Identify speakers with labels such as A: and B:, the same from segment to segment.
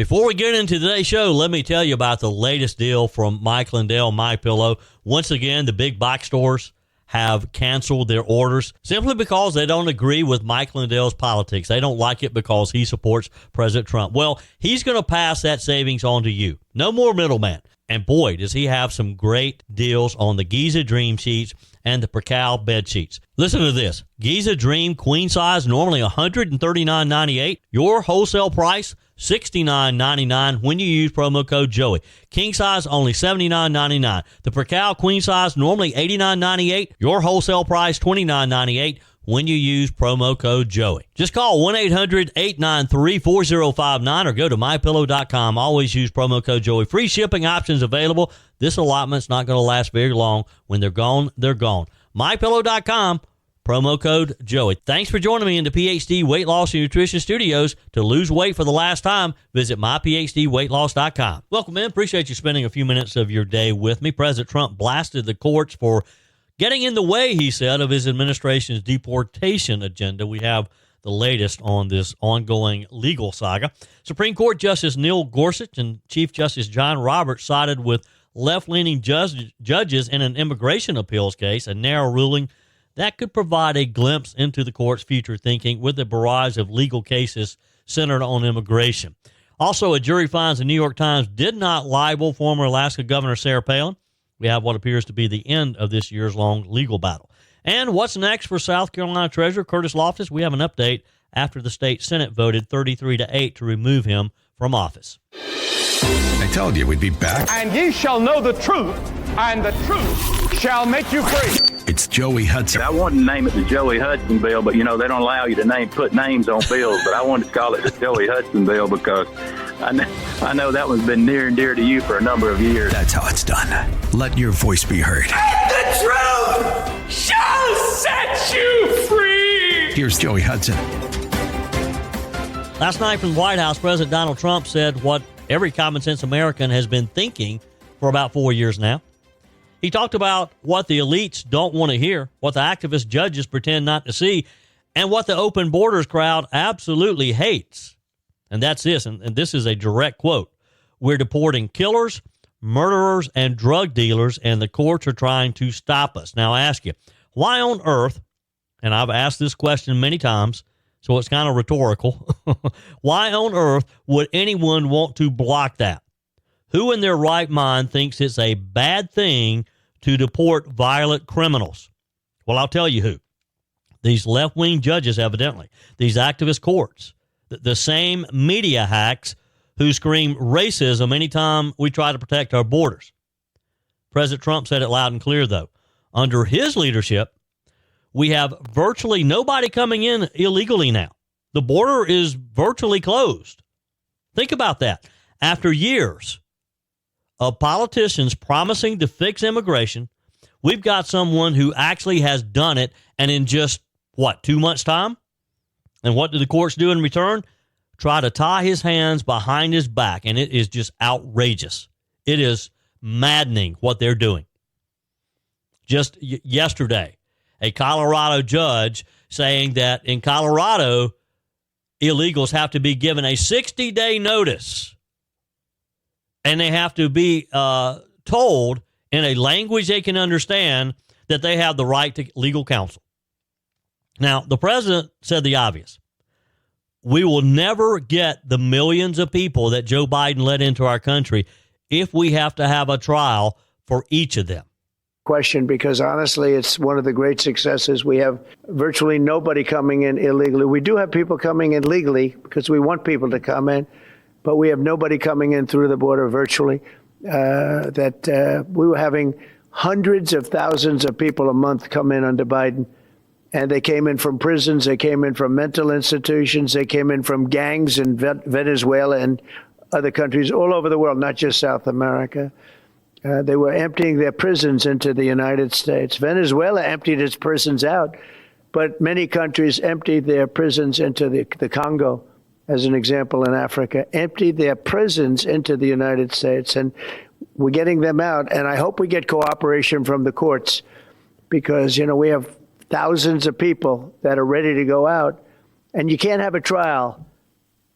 A: Before we get into today's show, let me tell you about the latest deal from Mike Lindell, MyPillow. Once again, the big box stores have canceled their orders simply because they don't agree with Mike Lindell's politics. They don't like it because he supports President Trump. Well, he's going to pass that savings on to you. No more middleman. And boy, does he have some great deals on the Giza Dream sheets and the Percal bed sheets. Listen to this. Giza Dream queen size, normally $139.98. Your wholesale price, $69.99 when you use promo code Joey. King size, only $79.99. The Percal queen size, normally $89.98. Your wholesale price, $29.98 when you use promo code Joey. Just call 1-800-893-4059 or go to MyPillow.com. Always use promo code Joey. Free shipping options available. This allotment's not going to last very long. When they're gone, they're gone. MyPillow.com, promo code Joey. Thanks for joining me in the PhD Weight Loss and Nutrition Studios. To lose weight for the last time, visit myphdweightloss.com. Welcome in. Appreciate you spending a few minutes of your day with me. President Trump blasted the courts for getting in the way, he said, of his administration's deportation agenda. We have the latest on this ongoing legal saga. Supreme Court Justice Neil Gorsuch and Chief Justice John Roberts sided with left-leaning judges in an immigration appeals case, a narrow ruling that could provide a glimpse into the court's future thinking with a barrage of legal cases centered on immigration. Also, a jury finds the New York Times did not libel former Alaska Governor Sarah Palin. We have what appears to be the end of this year's long legal battle. And what's next for South Carolina Treasurer Curtis Loftis? We have an update after the state Senate voted 33-8 to remove him from office.
B: I told you we'd be back.
C: And ye shall know the truth, and the truth shall make you free.
B: It's Joey Hudson.
D: I wanted to name it the Joey Hudson bill, but, they don't allow you to put names on bills. But I wanted to call it the Joey Hudson bill because I know that one's been near and dear to you for a number of years.
B: That's how it's done. Let your voice be heard.
C: And the truth shall set you free.
B: Here's Joey Hudson.
A: Last night from the White House, President Donald Trump said what every common-sense American has been thinking for about 4 years now. He talked about what the elites don't want to hear, what the activist judges pretend not to see, and what the open borders crowd absolutely hates. And that's this, and this is a direct quote. We're deporting killers, murderers, and drug dealers, and the courts are trying to stop us. Now, I ask you, why on earth, and I've asked this question many times, so it's kind of rhetorical, why on earth would anyone want to block that? Who in their right mind thinks it's a bad thing to deport violent criminals? Well, I'll tell you who. These left-wing judges, evidently. These activist courts. The same media hacks who scream racism anytime we try to protect our borders. President Trump said it loud and clear, though. Under his leadership, we have virtually nobody coming in illegally now. The border is virtually closed. Think about that. After years of politicians promising to fix immigration, we've got someone who actually has done it, and in just, 2 months' time? And what do the courts do in return? Try to tie his hands behind his back, and it is just outrageous. It is maddening what they're doing. Just yesterday, a Colorado judge saying that in Colorado, illegals have to be given a 60-day notice, and they have to be told in a language they can understand that they have the right to legal counsel. Now, the president said the obvious. We will never get the millions of people that Joe Biden let into our country if we have to have a trial for each of them.
E: Question, because honestly, it's one of the great successes. We have virtually nobody coming in illegally. We do have people coming in legally because we want people to come in, but we have nobody coming in through the border virtually. We were having hundreds of thousands of people a month come in under Biden. And they came in from prisons, they came in from mental institutions, they came in from gangs in Venezuela and other countries all over the world, not just South America. They were emptying their prisons into the United States. Venezuela emptied its prisons out, but many countries emptied their prisons into the Congo, as an example, in Africa, emptied their prisons into the United States. And we're getting them out, and I hope we get cooperation from the courts because, we have thousands of people that are ready to go out, and you can't have a trial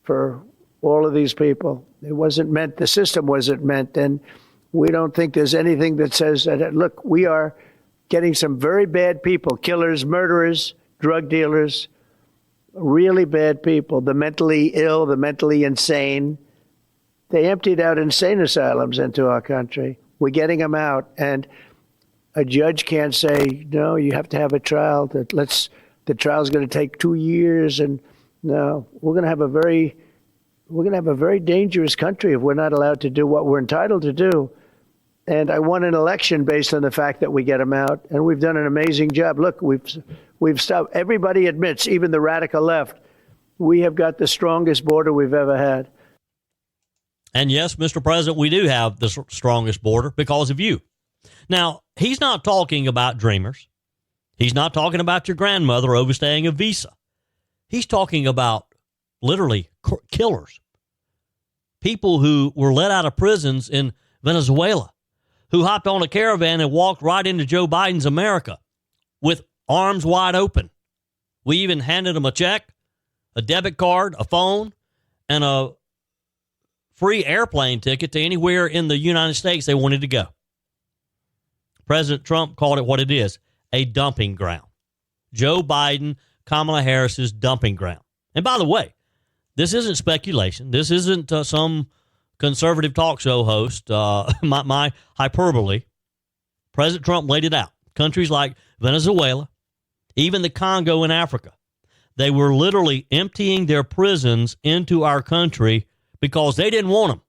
E: for all of these people. It wasn't meant, the system wasn't meant. And we don't think there's anything that says that, look, we are getting some very bad people, killers, murderers, drug dealers, really bad people, the mentally ill, the mentally insane. They emptied out insane asylums into our country. We're getting them out. And a judge can't say, no, you have to have a trial. The trial's going to take 2 years. And no, we're going to have a very dangerous country if we're not allowed to do what we're entitled to do. And I won an election based on the fact that we get them out, and we've done an amazing job. Look, we've stopped. Everybody admits, even the radical left, we have got the strongest border we've ever had.
A: And yes, Mr. President, we do have the strongest border because of you. Now, he's not talking about dreamers. He's not talking about your grandmother overstaying a visa. He's talking about literally killers, people who were let out of prisons in Venezuela, who hopped on a caravan and walked right into Joe Biden's America with arms wide open. We even handed them a check, a debit card, a phone, and a free airplane ticket to anywhere in the United States they wanted to go. President Trump called it what it is, a dumping ground. Joe Biden, Kamala Harris's dumping ground. And by the way, this isn't speculation. This isn't some conservative talk show host, my hyperbole. President Trump laid it out. Countries like Venezuela, even the Congo in Africa, they were literally emptying their prisons into our country because they didn't want them.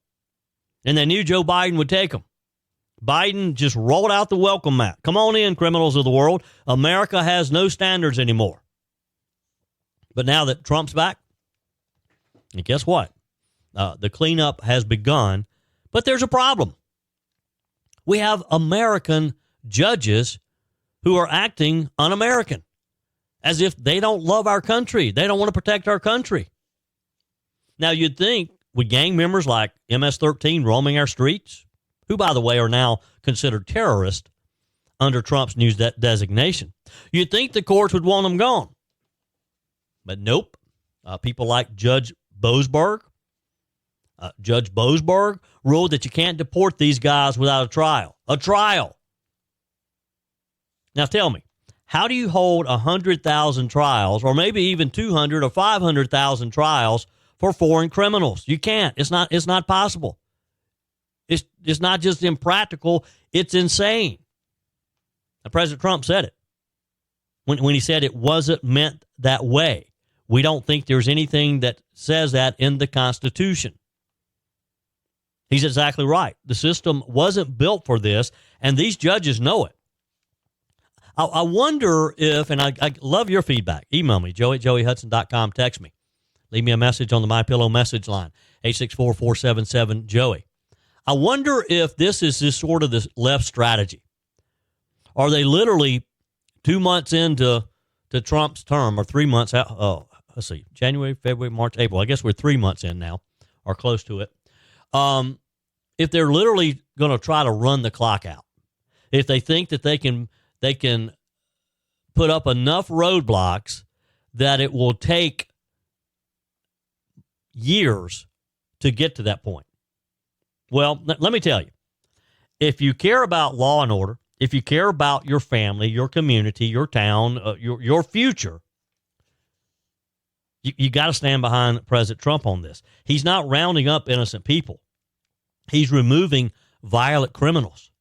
A: And they knew Joe Biden would take them. Biden just rolled out the welcome mat. Come on in, criminals of the world. America has no standards anymore. But now that Trump's back, and guess what? The cleanup has begun, but there's a problem. We have American judges who are acting un-American, as if they don't love our country. They don't want to protect our country. Now, you'd think with gang members like MS-13 roaming our streets, who, by the way, are now considered terrorists under Trump's new designation, you'd think the courts would want them gone. But nope. People like Judge Boasberg ruled that you can't deport these guys without a trial. A trial. Now tell me, how do you hold 100,000 trials, or maybe even 200 or 500,000 trials for foreign criminals? You can't. It's not possible. It's not just impractical. It's insane. And President Trump said it when he said it wasn't meant that way. We don't think there's anything that says that in the Constitution. He's exactly right. The system wasn't built for this, and these judges know it. I wonder if, and I love your feedback. Email me, joey@joeyhudson.com. Text me. Leave me a message on the MyPillow message line, 864-477-JOEY. I wonder if this is just sort of the left strategy. Are they literally 2 months into Trump's term, or 3 months out? Let's see, January, February, March, April. I guess we're 3 months in now, or close to it. If they're literally going to try to run the clock out, if they think that they can put up enough roadblocks that it will take years to get to that point. Well, let me tell you, if you care about law and order, if you care about your family, your community, your town, your future, you got to stand behind President Trump on this. He's not rounding up innocent people. He's removing violent criminals.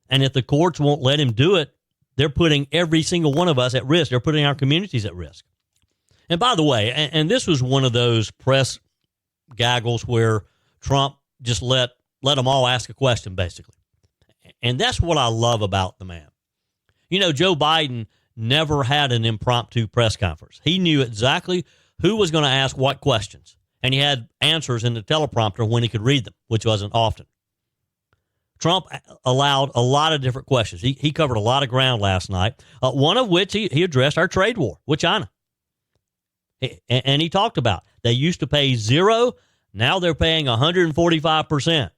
A: And if the courts won't let him do it, they're putting every single one of us at risk. They're putting our communities at risk. And by the way, and this was one of those press gaggles where Trump just let them all ask a question, basically. And that's what I love about the man. You know, Joe Biden never had an impromptu press conference. He knew exactly who was going to ask what questions. And he had answers in the teleprompter when he could read them, which wasn't often. Trump allowed a lot of different questions. He covered a lot of ground last night, one of which he addressed our trade war with China. And he talked about they used to pay 0. Now they're paying 145%.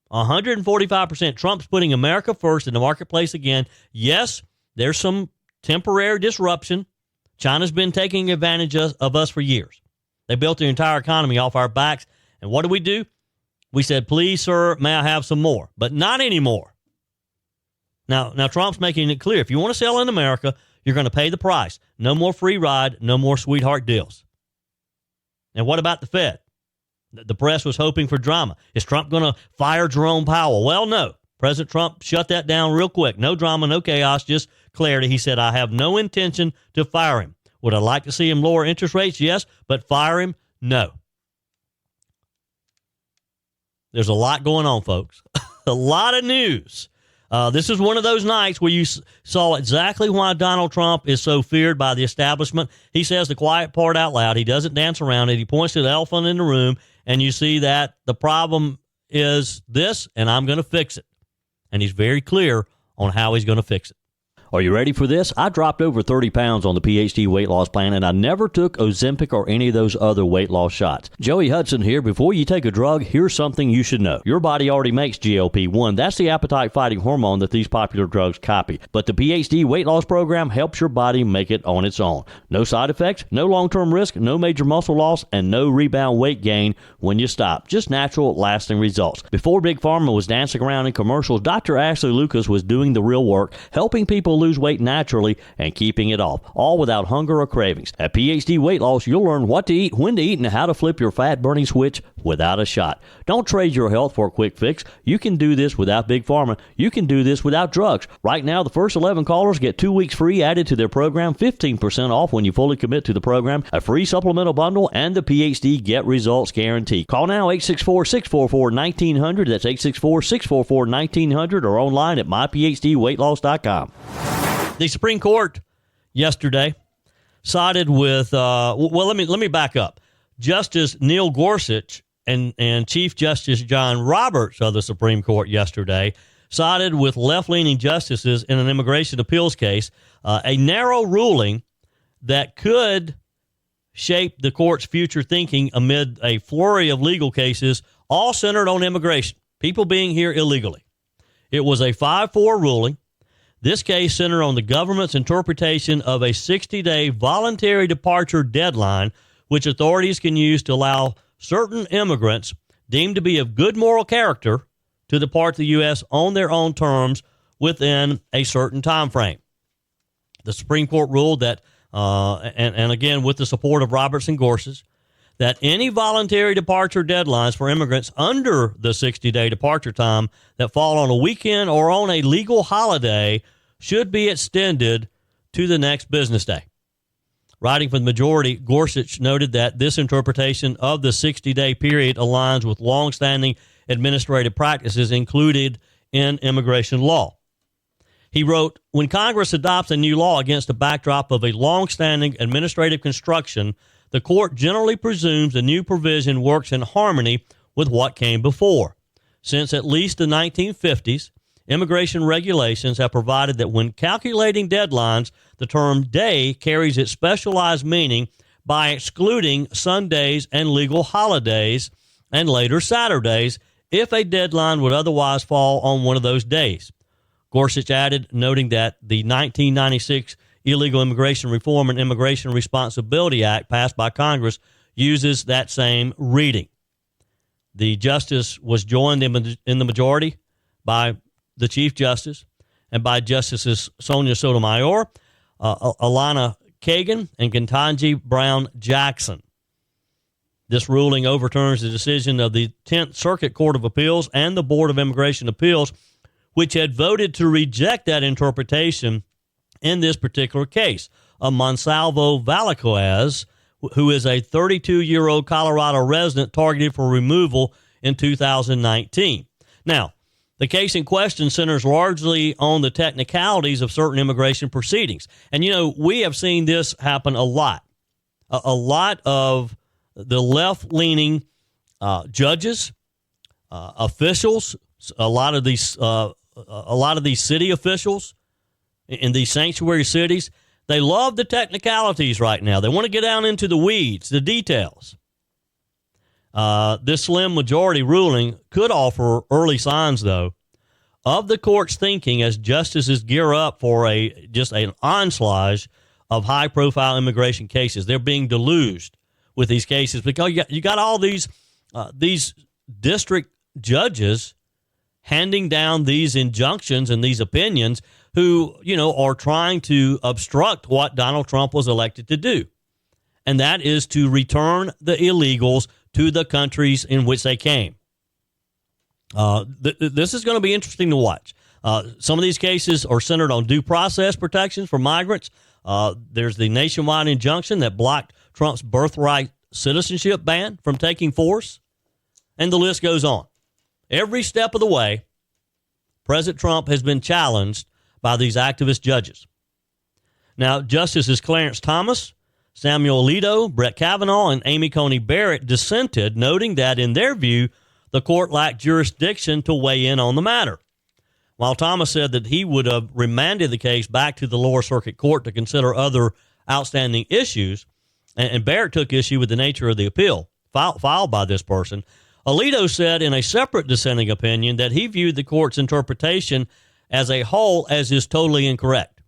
A: 145%. Trump's putting America first in the marketplace again. Yes, there's some temporary disruption. China's been taking advantage of us for years. They built the entire economy off our backs. And what do? We said, please, sir, may I have some more? But not anymore. Now Trump's making it clear. If you want to sell in America, you're going to pay the price. No more free ride, no more sweetheart deals. And what about the Fed? The press was hoping for drama. Is Trump going to fire Jerome Powell? Well, no. President Trump shut that down real quick. No drama, no chaos, just clarity. He said, I have no intention to fire him. Would I like to see him lower interest rates? Yes. But fire him? No. There's a lot going on, folks. A lot of news. This is one of those nights where you saw exactly why Donald Trump is so feared by the establishment. He says the quiet part out loud. He doesn't dance around it. He points to the elephant in the room, and you see that the problem is this, and I'm going to fix it. And he's very clear on how he's going to fix it. Are you ready for this? I dropped over 30 pounds on the PhD weight loss plan, and I never took Ozempic or any of those other weight loss shots. Joey Hudson here. Before you take a drug, here's something you should know. Your body already makes GLP-1. That's the appetite-fighting hormone that these popular drugs copy. But the PhD weight loss program helps your body make it on its own. No side effects, no long-term risk, no major muscle loss, and no rebound weight gain when you stop. Just natural, lasting results. Before Big Pharma was dancing around in commercials, Dr. Ashley Lucas was doing the real work, helping people lose weight naturally and keeping it off, all without hunger or cravings. At PhD Weight Loss, you'll learn what to eat, when to eat, and how to flip your fat-burning switch without a shot. Don't trade your health for a quick fix. You can do this without Big Pharma. You can do this without drugs. Right now, the first 11 callers get 2 weeks free added to their program, 15% off when you fully commit to the program, a free supplemental bundle, and the PhD Get Results Guarantee. Call now, 864-644-1900. That's 864-644-1900 or online at myphdweightloss.com. The Supreme Court yesterday sided with, let me back up. Justice Neil Gorsuch and Chief Justice John Roberts of the Supreme Court yesterday sided with left-leaning justices in an immigration appeals case, a narrow ruling that could shape the court's future thinking amid a flurry of legal cases, all centered on immigration, people being here illegally. It was a 5-4 ruling. This case centered on the government's interpretation of a 60-day voluntary departure deadline, which authorities can use to allow certain immigrants deemed to be of good moral character to depart the U.S. on their own terms within a certain time frame. The Supreme Court ruled that, and again with the support of Roberts and Gorsuch, that any voluntary departure deadlines for immigrants under the 60-day departure time that fall on a weekend or on a legal holiday should be extended to the next business day. Writing for the majority, Gorsuch noted that this interpretation of the 60-day period aligns with longstanding administrative practices included in immigration law. He wrote, when Congress adopts a new law against the backdrop of a longstanding administrative construction, the court generally presumes the new provision works in harmony with what came before. Since at least the 1950s, immigration regulations have provided that when calculating deadlines, the term day carries its specialized meaning by excluding Sundays and legal holidays and later Saturdays if a deadline would otherwise fall on one of those days. Gorsuch added, noting that the 1996 Illegal Immigration Reform and Immigration Responsibility Act passed by Congress uses that same reading. The justice was joined in the majority by the Chief Justice and by Justices Sonia Sotomayor, Alana Kagan, and Ketanji Brown Jackson. This ruling overturns the decision of the 10th Circuit Court of Appeals and the Board of Immigration Appeals, which had voted to reject that interpretation in this particular case. Monsalvo Valaquez, who is a 32-year-old Colorado resident targeted for removal in 2019. Now, the case in question centers largely on the technicalities of certain immigration proceedings. And, we have seen this happen a lot. A lot of the left-leaning judges, officials, a lot of these city officials in these sanctuary cities, they love the technicalities right now. They want to get down into the weeds, the details. This slim majority ruling could offer early signs, though, of the court's thinking as justices gear up for an onslaught of high-profile immigration cases. They're being deluged with these cases, because you got all these district judges handing down these injunctions and these opinions who, are trying to obstruct what Donald Trump was elected to do. And that is to return the illegals to the countries in which they came. This is going to be interesting to watch. Some of these cases are centered on due process protections for migrants. There's the nationwide injunction that blocked Trump's birthright citizenship ban from taking force. And the list goes on. Every step of the way, President Trump has been challenged by these activist judges. Now, Justices Clarence Thomas, Samuel Alito, Brett Kavanaugh, and Amy Coney Barrett dissented, noting that, in their view, the court lacked jurisdiction to weigh in on the matter. While Thomas said that he would have remanded the case back to the lower circuit court to consider other outstanding issues, and Barrett took issue with the nature of the appeal filed by this person, Alito said in a separate dissenting opinion that he viewed the court's interpretation as a whole as is totally incorrect.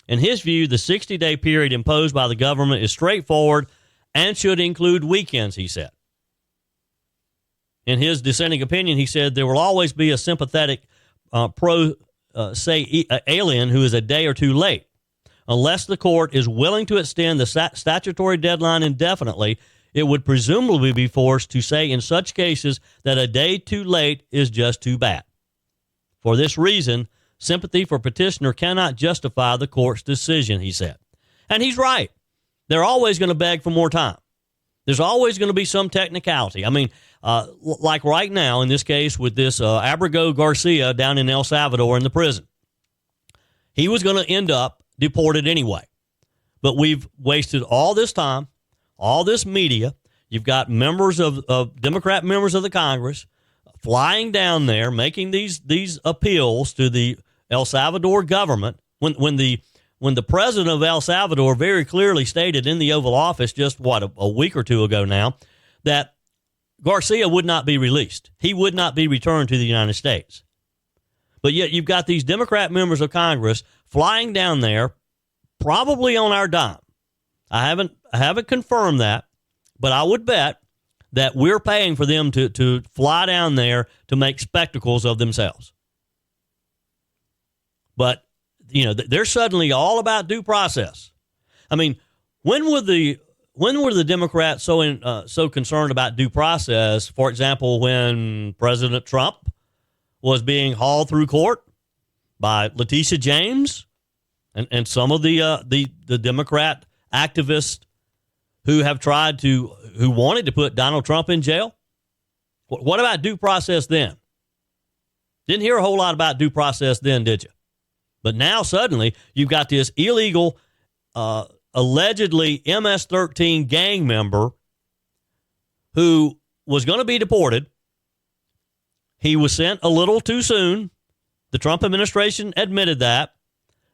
A: In his view, the 60-day period imposed by the government is straightforward and should include weekends, he said. In his dissenting opinion, he said there will always be a sympathetic alien who is a day or two late. Unless the court is willing to extend the statutory deadline indefinitely, it would presumably be forced to say in such cases that a day too late is just too bad. For this reason, sympathy for petitioner cannot justify the court's decision, he said. And he's right. They're always going to beg for more time. There's always going to be some technicality. I mean, like right now in this case with this Abrego Garcia down in El Salvador in the prison. He was going to end up deported anyway. But we've wasted all this time, all this media. You've got members of Democrat members of the Congress flying down there, making these appeals to the El Salvador government when the president of El Salvador very clearly stated in the Oval Office just, a week or two ago now, that Garcia would not be released. He would not be returned to the United States. But yet you've got these Democrat members of Congress flying down there, probably on our dime. I haven't confirmed that, but I would bet that we're paying for them to fly down there to make spectacles of themselves. But, they're suddenly all about due process. I mean, when were the Democrats so concerned about due process? For example, when President Trump was being hauled through court by Letitia James and some of the Democrat activists who wanted to put Donald Trump in jail. What about due process then? Didn't hear a whole lot about due process then, did you? But now suddenly you've got this illegal, allegedly MS-13 gang member who was going to be deported. He was sent a little too soon. The Trump administration admitted that,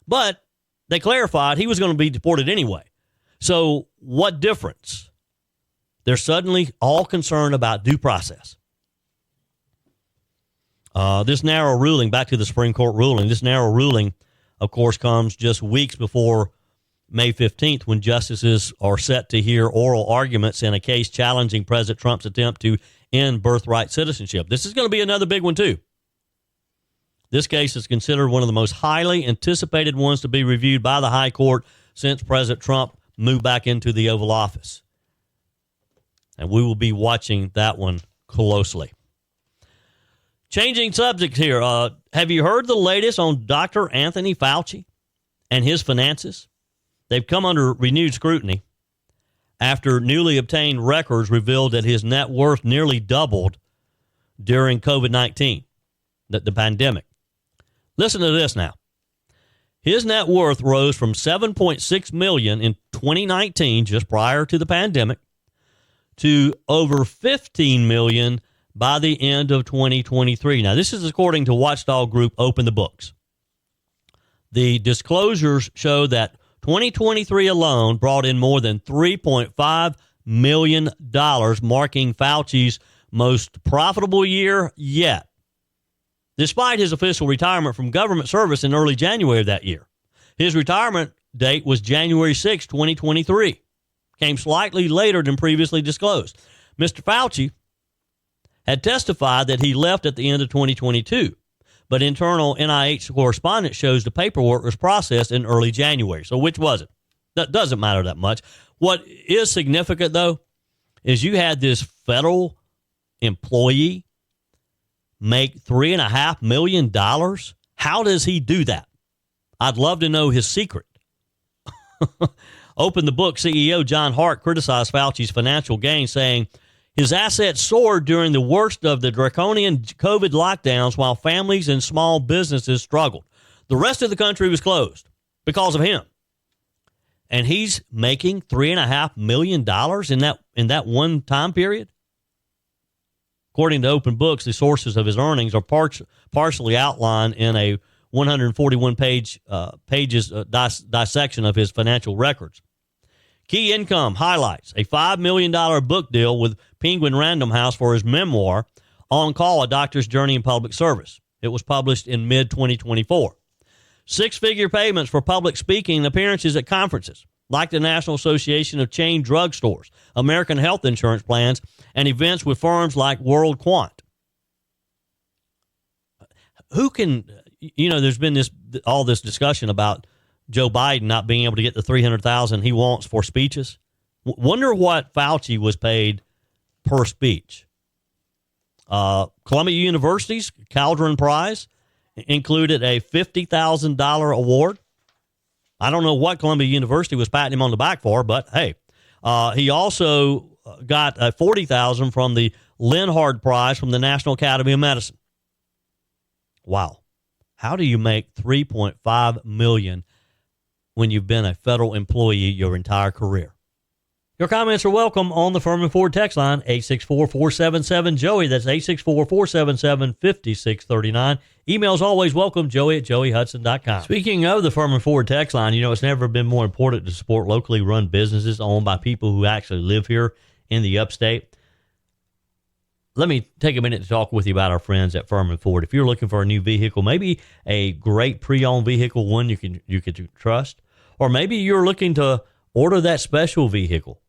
A: but they clarified he was going to be deported anyway. So what difference? They're suddenly all concerned about due process. This narrow ruling, back to the Supreme Court ruling, this narrow ruling, of course, comes just weeks before May 15th, when justices are set to hear oral arguments in a case challenging President Trump's attempt to end birthright citizenship. This is going to be another big one, too. This case is considered one of the most highly anticipated ones to be reviewed by the high court since President Trump moved back into the Oval Office. And we will be watching that one closely. Changing subjects here. Have you heard the latest on Dr. Anthony Fauci and his finances? They've come under renewed scrutiny after newly obtained records revealed that his net worth nearly doubled during COVID-19, the pandemic. Listen to this now. His net worth rose from $7.6 million in 2019, just prior to the pandemic, to over $15 million by the end of 2023. Now, this is according to watchdog group Open the Books. The disclosures show that 2023 alone brought in more than $3.5 million, marking Fauci's most profitable year yet, despite his official retirement from government service in early January of that year. His retirement date was January 6, 2023. came slightly later than previously disclosed. Mr. Fauci had testified that he left at the end of 2022, but internal NIH correspondence shows the paperwork was processed in early January. So which was it? That doesn't matter that much. What is significant, though, is you had this federal employee make $3.5 million. How does he do that? I'd love to know his secret. Open the Book CEO John Hart criticized Fauci's financial gain, saying his assets soared during the worst of the draconian COVID lockdowns while families and small businesses struggled. The rest of the country was closed because of him. And he's making $3.5 million in that one time period. According to Open Books, the sources of his earnings are partially outlined in a 141 pages dissection of his financial records. Key income highlights a $5 million book deal with Penguin Random House for his memoir, On Call, A Doctor's Journey in Public Service. It was published in mid-2024. Six-figure payments for public speaking and appearances at conferences, like the National Association of Chain Drugstores, American Health Insurance Plans, and events with firms like World Quant. Who can, there's been all this discussion about Joe Biden not being able to get the $300,000 he wants for speeches. Wonder what Fauci was paid per speech. Columbia University's Calderon Prize included a $50,000 award. I don't know what Columbia University was patting him on the back for, but hey, he also got a $40,000 from the Linhard Prize from the National Academy of Medicine. Wow. How do you make $3.5 million when you've been a federal employee your entire career? Your comments are welcome on the Firmin Ford text line, 864-477-JOEY. That's 864-477-5639. Emails always welcome, joey@joeyhudson.com. Speaking of the Firmin Ford text line, it's never been more important to support locally run businesses owned by people who actually live here in the upstate. Let me take a minute to talk with you about our friends at Firmin Ford. If you're looking for a new vehicle, maybe a great pre-owned vehicle, one you can trust, or maybe you're looking to order that special vehicle.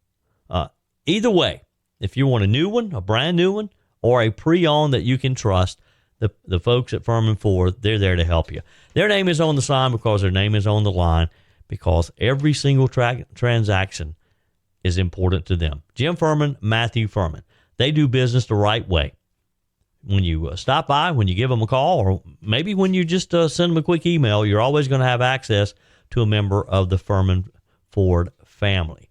A: Either way, if you want a new one, a brand new one, or a pre-owned that you can trust, the folks at Firmin Ford, they're there to help you. Their name is on the sign because their name is on the line, because every single transaction is important to them. Jim Firmin, Matthew Firmin. They do business the right way. When you stop by, when you give them a call, or maybe when you just send them a quick email, you're always going to have access to a member of the Firmin Ford family.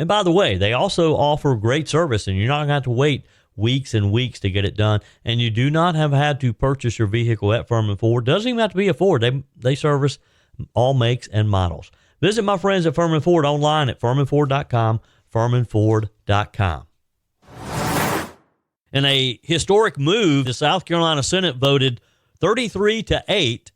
A: And by the way, they also offer great service, and you're not going to have to wait weeks and weeks to get it done. And you do not have had to purchase your vehicle at Firmin Ford. Doesn't even have to be a Ford. They service all makes and models. Visit my friends at Firmin Ford online at firminford.com, firminford.com. In a historic move, the South Carolina Senate voted 33-8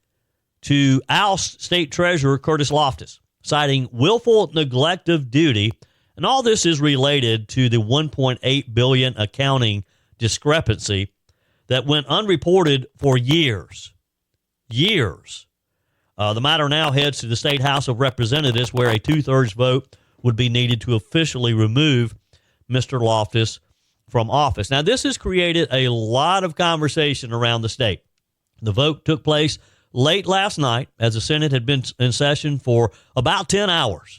A: to oust State Treasurer Curtis Loftis, citing willful neglect of duty. And all this is related to the $1.8 billion accounting discrepancy that went unreported for years. The matter now heads to the State House of Representatives, where a 2/3 vote would be needed to officially remove Mr. Loftis from office. Now, this has created a lot of conversation around the state. The vote took place late last night, as the Senate had been in session for about 10 hours,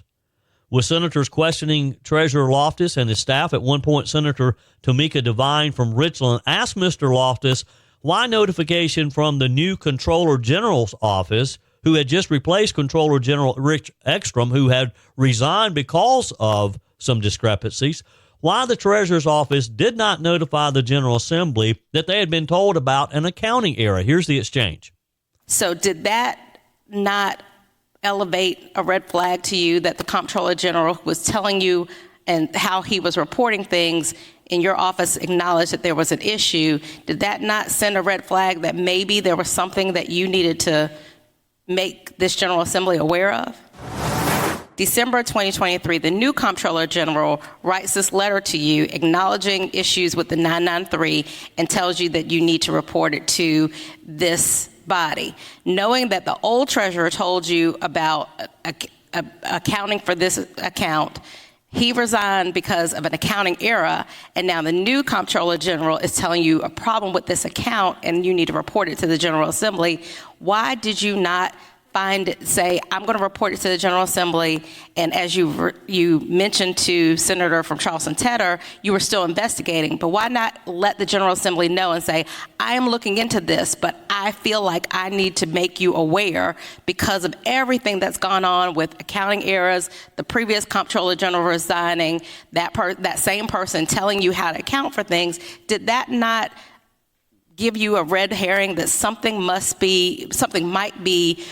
A: with senators questioning Treasurer Loftis and his staff. At one point, Senator Tamika Devine from Richland asked Mr. Loftis why notification from the new Comptroller General's office, who had just replaced Comptroller General Rich Ekstrom, who had resigned because of some discrepancies, why the Treasurer's office did not notify the General Assembly that they had been told about an accounting error. Here's the exchange.
F: So did that not elevate a red flag to you that the Comptroller General was telling you and how he was reporting things in your office acknowledged that there was an issue? Did that not send a red flag that maybe there was something that you needed to make this General Assembly aware of? December 2023, the new Comptroller General writes this letter to you acknowledging issues with the 993 and tells you that you need to report it to this body, knowing that the old treasurer told you about accounting for this account. He resigned because of an accounting error, and now the new Comptroller General is telling you a problem with this account and you need to report it to the General Assembly. Why did you not say, I'm going to report it to the General Assembly, and as you mentioned to Senator from Charleston Tedder, you were still investigating, but why not let the General Assembly know and say, I am looking into this, but I feel like I need to make you aware because of everything that's gone on with accounting errors, the previous Comptroller General resigning, that same person telling you how to account for things. Did that not give you a red herring that something might be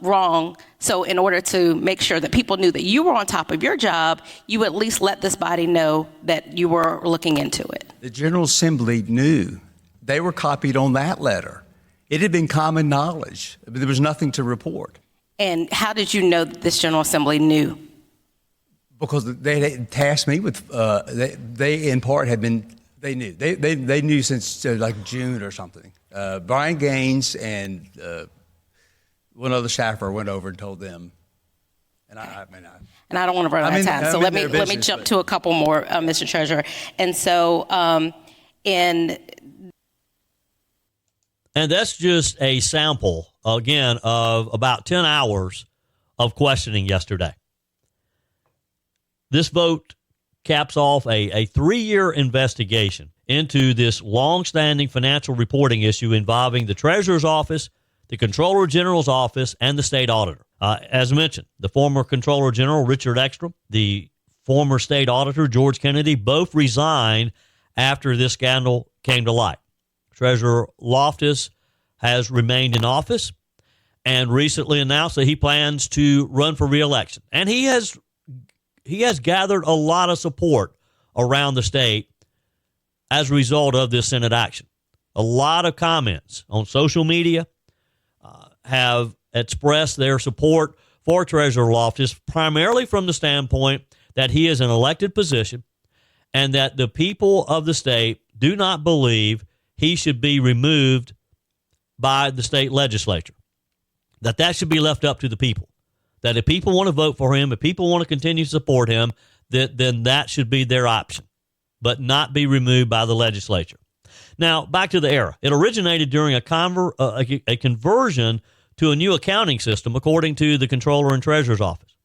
F: wrong? So in order to make sure that people knew that you were on top of your job, you at least let this body know that you were looking into it.
G: The General Assembly knew. They were copied on that letter. It had been common knowledge. There was nothing to report. And
F: how did you know that this General Assembly knew?
G: Because they had tasked me with, they in part had been, they knew. They knew since like June or something. Brian Gaines and one other staffer went over and told them. And I
F: don't want to run out of time, so let me jump to a couple more, Mr. Treasurer. And so, and
A: that's just a sample, again, of about 10 hours of questioning yesterday. This vote caps off a 3-year investigation into this long-standing financial reporting issue involving the Treasurer's Office, the Comptroller General's Office, and the State Auditor. As mentioned, the former Comptroller General, Richard Ekstrom, the former State Auditor, George Kennedy, both resigned after this scandal came to light. Treasurer Loftis has remained in office and recently announced that he plans to run for re-election. And he has gathered a lot of support around the state as a result of this Senate action. A lot of comments on social media have expressed their support for Treasurer Loftis, primarily from the standpoint that he is an elected position and that the people of the state do not believe he should be removed by the state legislature, that should be left up to the people, that if people want to vote for him, if people want to continue to support him, then that should be their option, but not be removed by the legislature. Now, back to the error. It originated during a conversion to a new accounting system, according to the Comptroller and Treasurer's Office.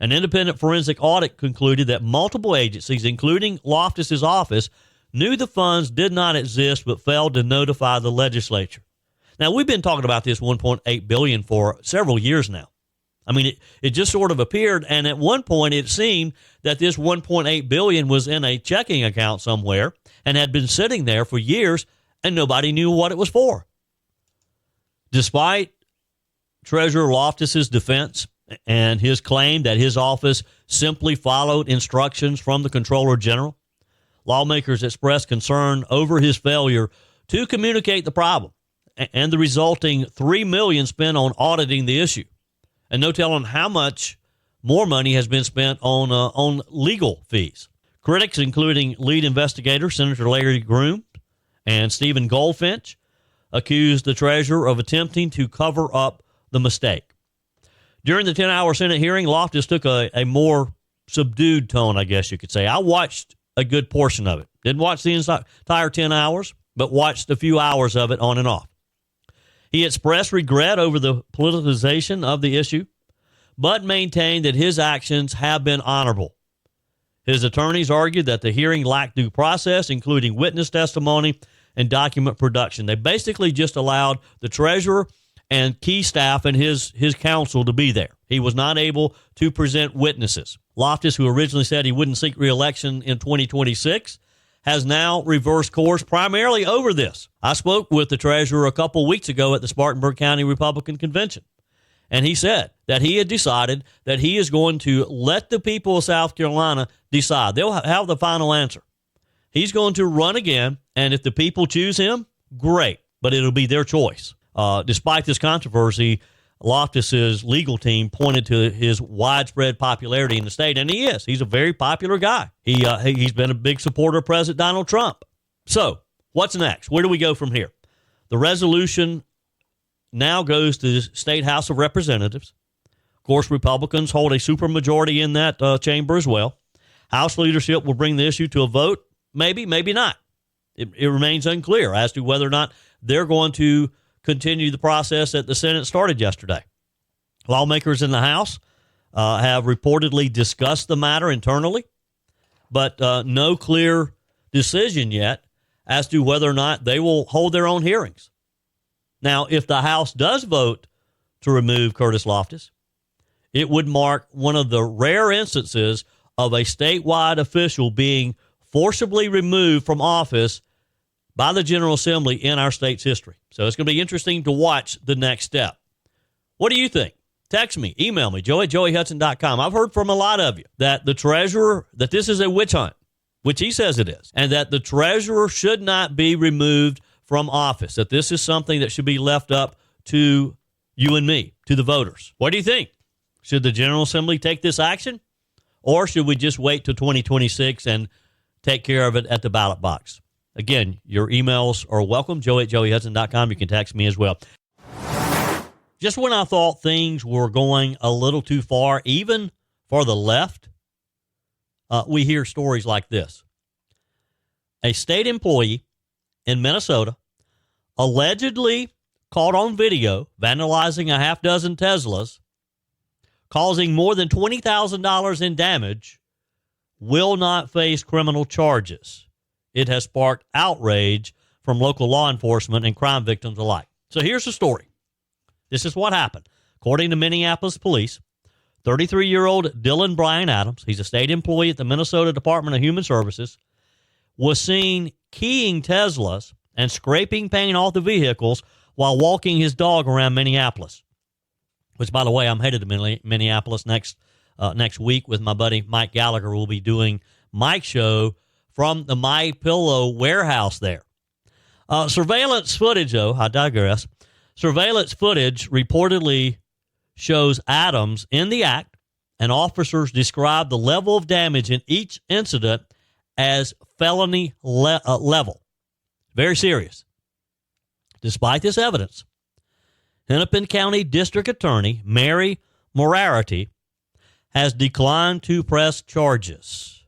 A: An independent forensic audit concluded that multiple agencies, including Loftis' office, knew the funds did not exist but failed to notify the legislature. Now, we've been talking about this $1.8 billion for several years now. I mean, it just sort of appeared, and at one point it seemed that this $1.8 billion was in a checking account somewhere and had been sitting there for years, and nobody knew what it was for. Despite Treasurer Loftis' defense and his claim that his office simply followed instructions from the Comptroller General, lawmakers expressed concern over his failure to communicate the problem and the resulting $3 million spent on auditing the issue, and no telling how much more money has been spent on legal fees. Critics, including lead investigator Senator Larry Groom and Stephen Goldfinch, accused the treasurer of attempting to cover up the mistake. During the 10-hour Senate hearing, Loftis took a more subdued tone, I guess you could say. I watched a good portion of it. Didn't watch the entire 10 hours, but watched a few hours of it on and off. He expressed regret over the politicization of the issue, but maintained that his actions have been honorable. His attorneys argued that the hearing lacked due process, including witness testimony and document production. They basically just allowed the treasurer and key staff and his counsel to be there. He was not able to present witnesses. Loftis, who originally said he wouldn't seek re-election in 2026, has now reversed course primarily over this. I spoke with the treasurer a couple weeks ago at the Spartanburg County Republican Convention, and he said that he had decided that he is going to let the people of South Carolina decide. They'll have the final answer. He's going to run again, and if the people choose him, great, but it'll be their choice. Despite this controversy, Loftis' legal team pointed to his widespread popularity in the state, and he is. He's a very popular guy. He's been a big supporter of President Donald Trump. So, what's next? Where do we go from here? The resolution now goes to the State House of Representatives, Of course, Republicans hold a supermajority in that chamber as well. House leadership will bring the issue to a vote. Maybe, maybe not. It remains unclear as to whether or not they're going to continue the process that the Senate started yesterday. Lawmakers in the House have reportedly discussed the matter internally, but no clear decision yet as to whether or not they will hold their own hearings. Now, if the House does vote to remove Curtis Loftis, it would mark one of the rare instances of a statewide official being forcibly removed from office by the General Assembly in our state's history. So it's going to be interesting to watch the next step. What do you think? Text me, email me, joe@joeyhudson.com. I've heard from a lot of you that the treasurer, that this is a witch hunt, which he says it is, and that the treasurer should not be removed from office, that this is something that should be left up to you and me, to the voters. What do you think? Should the General Assembly take this action, or should we just wait till 2026 and take care of it at the ballot box? Again, your emails are welcome, joe@joeyhudson.com. You can text me as well. Just when I thought things were going a little too far, even for the left, we hear stories like this. A state employee in Minnesota allegedly caught on video vandalizing a half dozen Teslas, causing more than $20,000 in damage, will not face criminal charges. It has sparked outrage from local law enforcement and crime victims alike. So here's the story. This is what happened. According to Minneapolis police, 33-year-old Dylan Brian Adams, he's a state employee at the Minnesota Department of Human Services, was seen keying Teslas and scraping paint off the vehicles while walking his dog around Minneapolis. Which, by the way, I'm headed to Minneapolis next week with my buddy Mike Gallagher. We'll be doing Mike's show from the My Pillow warehouse there. Surveillance footage, though, I digress. Surveillance footage reportedly shows Adams in the act, and officers describe the level of damage in each incident as felony level. Very serious. Despite this evidence, Hennepin County District Attorney Mary Moriarty has declined to press charges.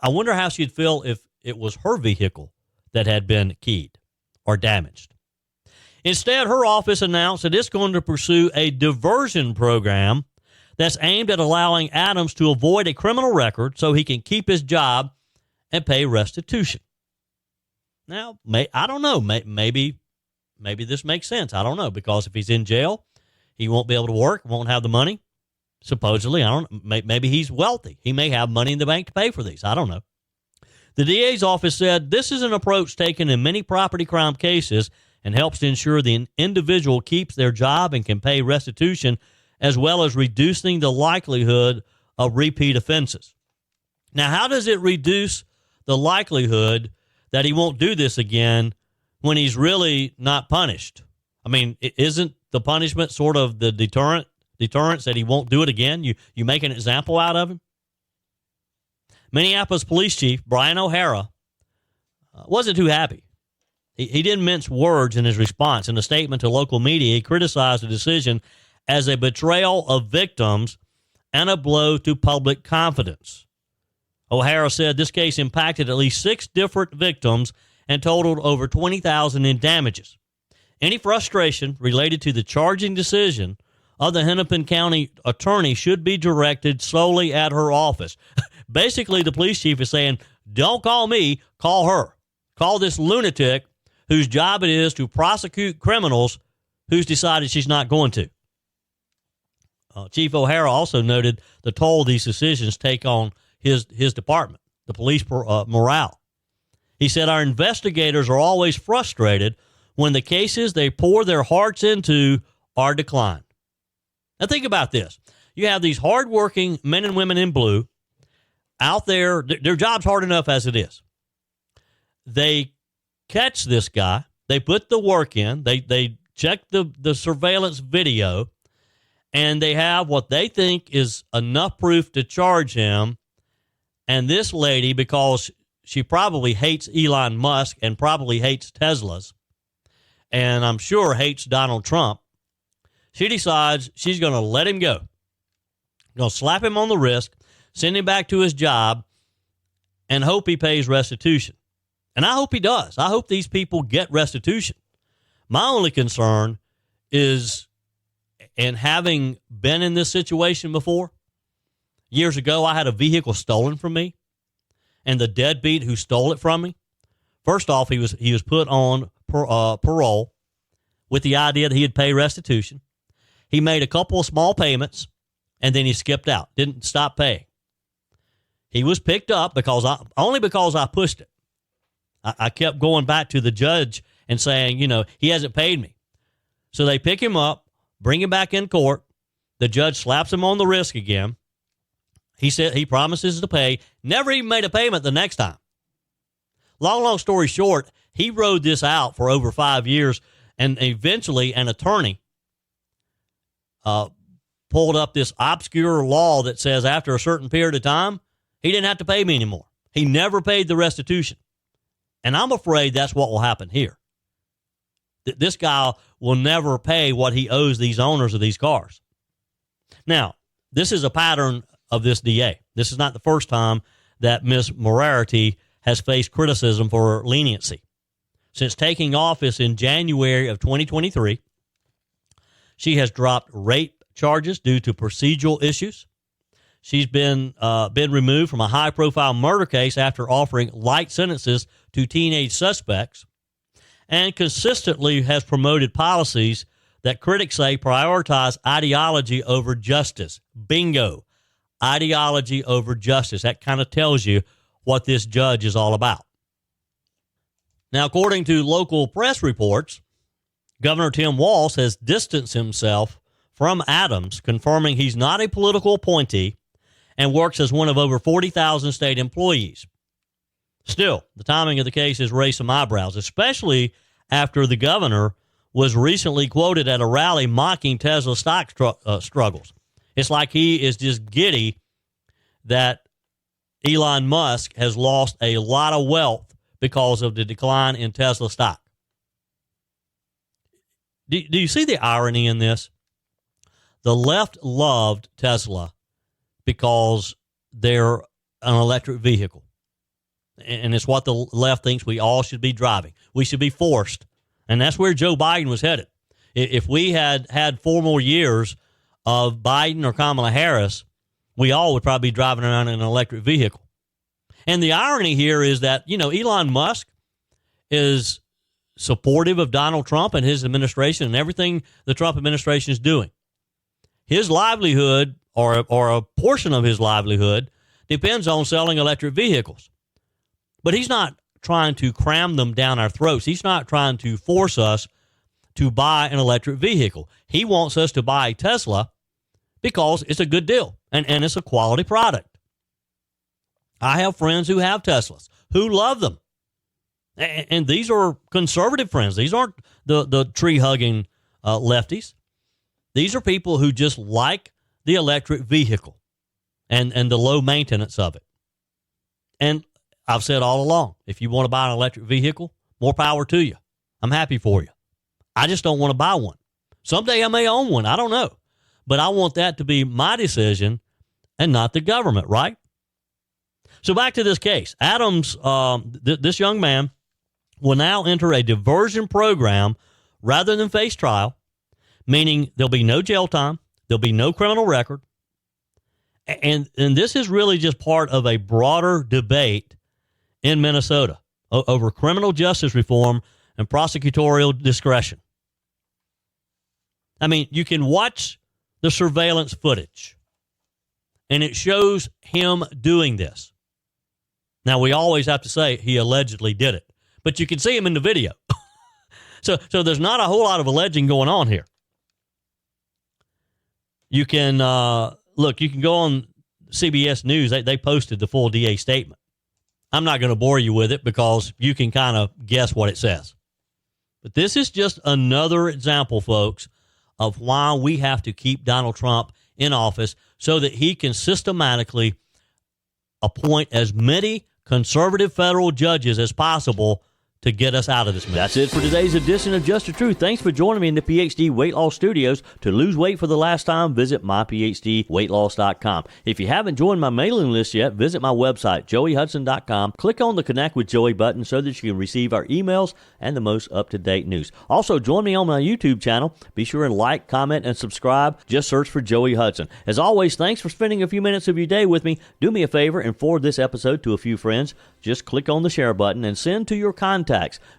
A: I wonder how she'd feel if it was her vehicle that had been keyed or damaged. Instead, her office announced that it's going to pursue a diversion program that's aimed at allowing Adams to avoid a criminal record so he can keep his job and pay restitution. Now, I don't know. Maybe this makes sense. I don't know, because if he's in jail, he won't be able to work, won't have the money. Supposedly, maybe he's wealthy. He may have money in the bank to pay for these. I don't know. The DA's office said this is an approach taken in many property crime cases and helps to ensure the individual keeps their job and can pay restitution, as well as reducing the likelihood of repeat offenses. Now, how does it reduce the likelihood that he won't do this again when he's really not punished? I mean, isn't the punishment sort of the deterrence that he won't do it again? You make an example out of him? Minneapolis Police Chief Brian O'Hara wasn't too happy. He didn't mince words in his response. In a statement to local media, he criticized the decision as a betrayal of victims and a blow to public confidence. O'Hara said this case impacted at least 6 different victims and totaled over $20,000 in damages. Any frustration related to the charging decision of the Hennepin County attorney should be directed solely at her office. Basically, the police chief is saying, don't call me, call her. Call this lunatic whose job it is to prosecute criminals who's decided she's not going to. Chief O'Hara also noted the toll these decisions take on his department, the police morale. He said, our investigators are always frustrated when the cases they pour their hearts into are declined. Now think about this. You have these hardworking men and women in blue out there. Their job's hard enough as it is. They catch this guy. They put the work in. They check the surveillance video, and they have what they think is enough proof to charge him. And this lady, because she probably hates Elon Musk and probably hates Teslas, and I'm sure hates Donald Trump, she decides she's going to let him go. Going to slap him on the wrist, send him back to his job, and hope he pays restitution. And I hope he does. I hope these people get restitution. My only concern is, and having been in this situation before, years ago I had a vehicle stolen from me, and the deadbeat who stole it from me, first off, he was put on parole with the idea that he'd pay restitution. He made a couple of small payments, and then he skipped out, didn't stop paying. He was picked up only because I pushed it. I kept going back to the judge and saying, he hasn't paid me. So they pick him up, bring him back in court. The judge slaps him on the wrist again. He said he promises to pay. Never even made a payment the next time. Long story short, he rode this out for over 5 years, and eventually an attorney pulled up this obscure law that says after a certain period of time, he didn't have to pay me anymore. He never paid the restitution. And I'm afraid that's what will happen here. This guy will never pay what he owes these owners of these cars. Now, this is a pattern of this DA. This is not the first time that Ms. Moriarty has faced criticism for leniency. Since taking office in January of 2023, she has dropped rape charges due to procedural issues. She's been removed from a high-profile murder case after offering light sentences to teenage suspects, and consistently has promoted policies that critics say prioritize ideology over justice. Bingo. Ideology over justice. That kind of tells you what this judge is all about. Now, according to local press reports, Governor Tim Walz has distanced himself from Adams, confirming he's not a political appointee and works as one of over 40,000 state employees. Still, the timing of the case has raised some eyebrows, especially after the governor was recently quoted at a rally mocking Tesla stock struggles. It's like he is just giddy that Elon Musk has lost a lot of wealth because of the decline in Tesla stock. Do you see the irony in this? The left loved Tesla because they're an electric vehicle. And it's what the left thinks we all should be driving. We should be forced. And that's where Joe Biden was headed. If we had 4 more years of Biden or Kamala Harris, we all would probably be driving around in an electric vehicle. And the irony here is that, Elon Musk is supportive of Donald Trump and his administration and everything the Trump administration is doing. His livelihood, or a portion of his livelihood, depends on selling electric vehicles. But he's not trying to cram them down our throats. He's not trying to force us to buy an electric vehicle. He wants us to buy a Tesla because it's a good deal and it's a quality product. I have friends who have Teslas who love them. And these are conservative friends. These aren't the tree-hugging lefties. These are people who just like the electric vehicle and the low maintenance of it. And I've said all along, if you want to buy an electric vehicle, more power to you. I'm happy for you. I just don't want to buy one. Someday I may own one. I don't know. But I want that to be my decision and not the government, right? So back to this case. Adams, this young man, will now enter a diversion program rather than face trial, meaning there'll be no jail time, there'll be no criminal record. And this is really just part of a broader debate in Minnesota over criminal justice reform and prosecutorial discretion. I mean, you can watch the surveillance footage, and it shows him doing this. Now, we always have to say he allegedly did it, but you can see him in the video. So there's not a whole lot of alleging going on here. You can, you can go on CBS News. They posted the full DA statement. I'm not going to bore you with it because you can kind of guess what it says. But this is just another example, folks, of why we have to keep Donald Trump in office so that he can systematically appoint as many conservative federal judges as possible to get us out of this mess.
H: That's it for today's edition of Just the Truth. Thanks for joining me in the PhD Weight Loss Studios. To lose weight for the last time, visit myphdweightloss.com. If you haven't joined my mailing list yet, visit my website, joeyhudson.com. Click on the Connect with Joey button so that you can receive our emails and the most up-to-date news. Also, join me on my YouTube channel. Be sure and like, comment, and subscribe. Just search for Joey Hudson. As always, thanks for spending a few minutes of your day with me. Do me a favor and forward this episode to a few friends. Just click on the share button and send to your contacts.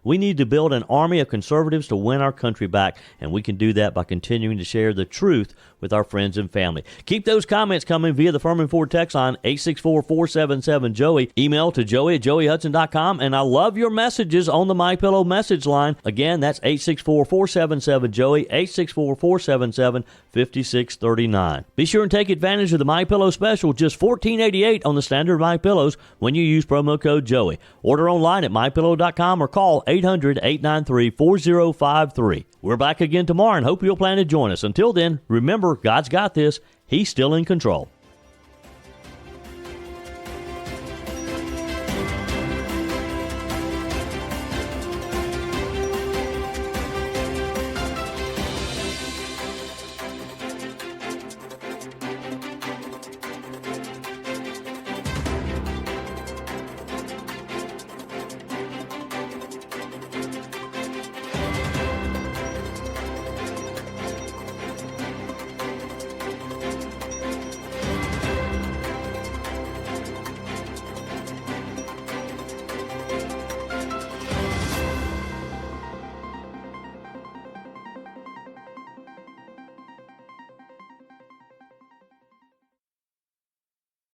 H: We need to build an army of conservatives to win our country back, and we can do that by continuing to share the truth with our friends and family. Keep those comments coming via the Firmin Ford text line, 864-477-JOEY. Email to joey@joeyhudson.com, and I love your messages on the MyPillow message line. Again, that's 864-477-JOEY, 864-477-5639. Be sure and take advantage of the MyPillow special, just $14.88 on the standard MyPillows when you use promo code Joey. Order online at mypillow.com or call 800-893-4053. We're back again tomorrow and hope you'll plan to join us. Until then, remember, God's got this. He's still in control.